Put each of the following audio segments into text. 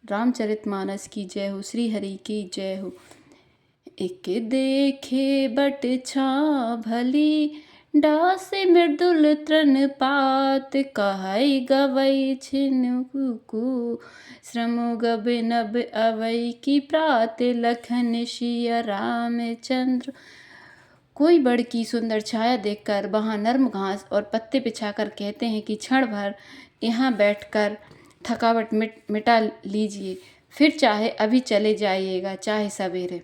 रामचरितमानस की जय हो, श्री हरि की जय हो। एक देखे बट छाँ भली, डासे मृदुल तृण पात, कहई गवई छिन्हु श्रमु गब नब अवई की प्रात, लखन सिया रामचंद्र। कोई बड़ की सुंदर छाया देखकर वहाँ नर्म घास और पत्ते बिछाकर कहते हैं कि क्षण भर यहाँ बैठकर थकावट मिटा लीजिए, फिर चाहे अभी चले जाइएगा, चाहे सवेरे।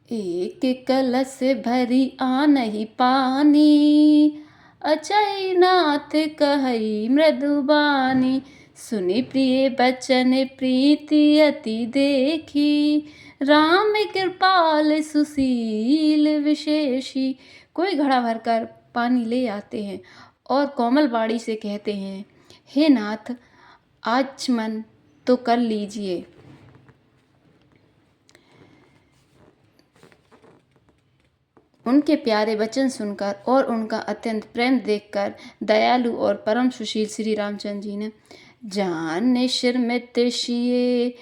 एक कलश भरी आनहि पानी, अचई नाथ कहई मृदुबानी, सुनि प्रिय बचन प्रीति अति देखी, राम कृपाल सुशील विशेषी। कोई घड़ा भरकर पानी ले आते हैं और कोमल बाड़ी से कहते हैं, हे नाथ, आचमन तो कर लीजिए। उनके प्यारे वचन सुनकर और उनका अत्यंत प्रेम देखकर दयालु और परम सुशील श्री रामचंद्र जी ने, जान शिरमित सिए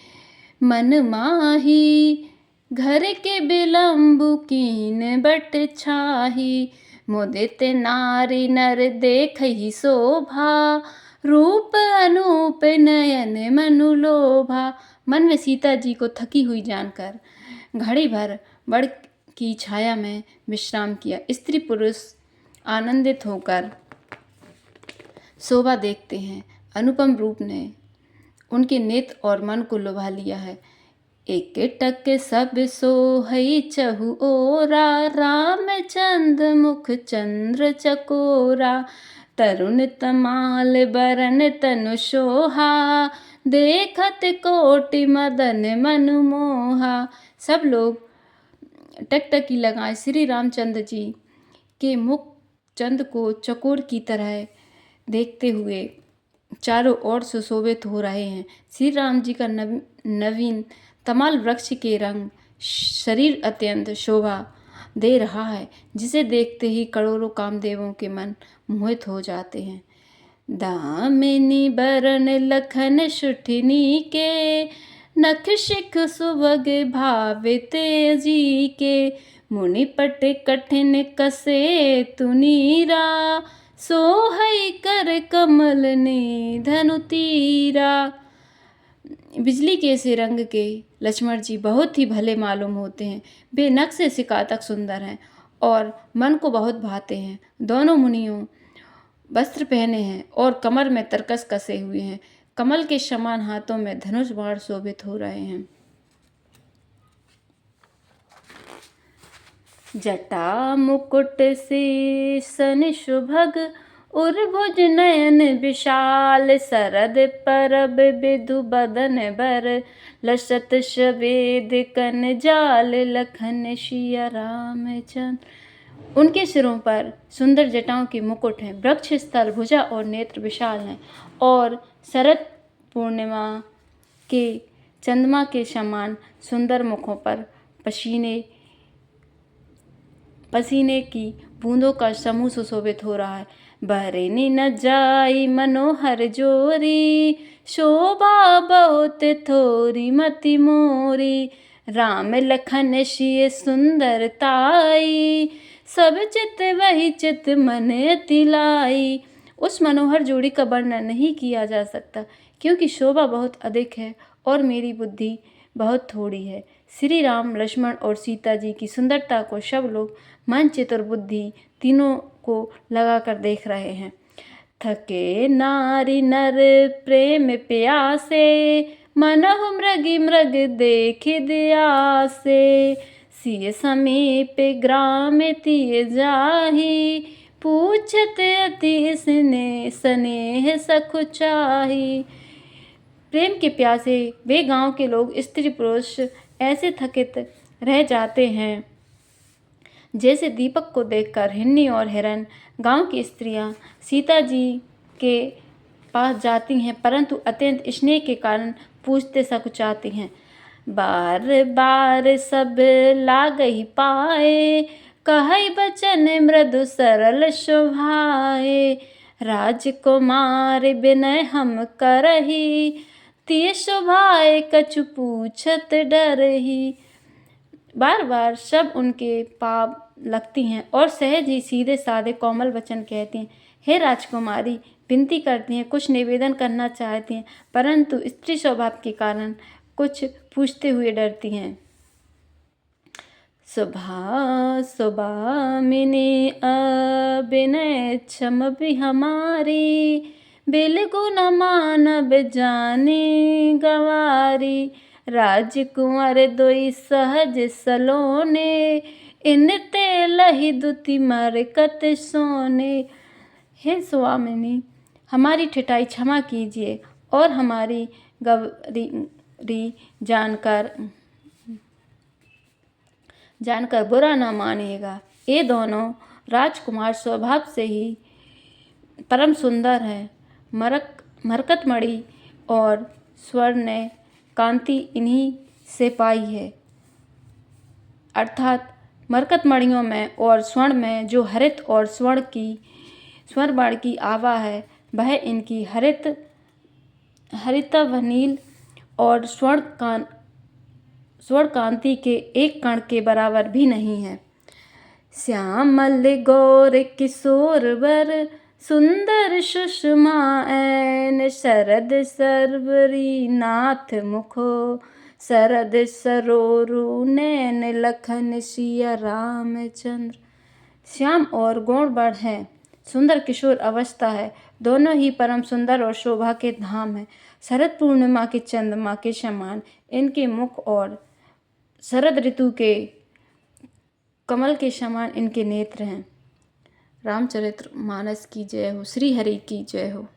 मन माही, घर के बिलम्बु कीन बट छाही, मुदित नारी नर देखहि शोभा, रूप अनूप नयन मनु लोभा। मन में सीता जी को थकी हुई जानकर घड़ी भर बड़ की छाया में विश्राम किया। स्त्री पुरुष आनंदित होकर शोभा देखते हैं। अनुपम रूप ने उनके नेत्र और मन को लुभा लिया है। एक टक सब सोहई चहु ओरा, रामचंद्र मुख चंद्र चकोरा, तरुण तमाल बरन तनु शोहा, देखत कोटि मदन मनु मोहा। सब लोग टकटकी लगाए श्री रामचंद्र जी के मुख चंद को चकोर की तरह देखते हुए चारों ओर सुशोभित हो रहे हैं। श्री राम जी का नवीन तमाल वृक्ष के रंग शरीर अत्यंत शोभा दे रहा है, जिसे देखते ही करोड़ों कामदेवों के मन मोहित हो जाते हैं। दामिनी बरन लखन सुठनी के, नख शिख सुभग भावे तेजी के, मुनि पट कठिन कसे तुनीरा, सोहई कर कमल ने धनु तीरा। बिजली के से रंग के लक्ष्मण जी बहुत ही भले मालूम होते हैं। वे नख से शिका तक सुंदर हैं और मन को बहुत भाते हैं। दोनों मुनियों वस्त्र पहने हैं और कमर में तरकस कसे हुए हैं। कमल के समान हाथों में धनुष बाण शोभित हो रहे हैं। जटा मुकुट से सन शुभग, उर्भुज नयन विशाल, सरद परब बिदु बदन बर, लसत सवेद कन जाल, लखन सिया रामचंद्र। उनके सिरों पर सुंदर जटाओं के मुकुट हैं। वृक्ष स्थल भुजा और नेत्र विशाल हैं और शरद पूर्णिमा के चंद्रमा के समान सुंदर मुखों पर पसीने की बूंदों का समूह सुशोभित हो रहा है। बहरेनी न जाई मनोहर जोरी, शोभा बहुत थोरी मति मोरी, राम लखन सिय सुंदरताई, सब चित वही चित मन अति लाई। उस मनोहर जोड़ी का वर्णन नहीं किया जा सकता, क्योंकि शोभा बहुत अधिक है और मेरी बुद्धि बहुत थोड़ी है। श्री राम, लक्ष्मण और सीता जी की सुंदरता को सब लोग मन, चित और बुद्धि तीनों को लगाकर देख रहे हैं। थके नारी नर प्रेम प्यासे, मनहु मृगी मृग देख दयासे, सिय समीप ग्राम तिय जाही, पूछत अति स्नेह सखु चाही। प्रेम के प्यासे वे गांव के लोग स्त्री पुरुष ऐसे थकित रह जाते हैं जैसे दीपक को देखकर हिरनी और हिरन। गांव की स्त्रियां सीता जी के पास जाती हैं, परंतु अत्यंत स्नेह के कारण पूछते सकुचाती हैं। बार बार सब लागहि पाए, कहई बचन मृदु सरल शोभाए, राजकुमार बिनय हम करही, तिय शोभाए कछु पूछत डरही। बार बार सब उनके पाप लगती हैं और सहज ही सीधे साधे कोमल वचन कहती हैं। हे राजकुमारी, विनती करती हैं, कुछ निवेदन करना चाहती हैं, परंतु स्त्री स्वभाव के कारण कुछ पूछते हुए डरती हैं। सुभा सुभामिनी अबिनय क्षम भी हमारी, बिलगु न मानब जाने गवारी। राजकुंवर दोई सहज सलोने, इन ते लही दुति मरकत सोने। हे स्वामिनी, हमारी ठिठाई क्षमा कीजिए और हमारी गवरी जानकर बुरा न मानिएगा। ये दोनों राजकुमार स्वभाव से ही परम सुंदर हैं। मरकतमणि और स्वर्ण कांति इन्हीं से पाई है, अर्थात मरकतमणियों में और स्वर्ण में जो हरित और स्वर्ण वर्ण की आभा है, वह इनकी हरितवनील और स्वर्ण कांति के एक कण के बराबर भी नहीं है। श्यामल गौर किशोर वर, सुंदर सुषमा ऐन। शरद सरवरी नाथ मुखो, शरद सरोरु नैन। लखन सिया रामचंद्र। श्याम और गौरवर हैं, सुंदर किशोर अवस्था है, दोनों ही परम सुंदर और शोभा के धाम हैं। शरद पूर्णिमा के चंद्रमा के समान इनके मुख और शरद ऋतु के कमल के समान इनके नेत्र हैं। रामचरितमानस की जय हो। श्री हरि की जय हो।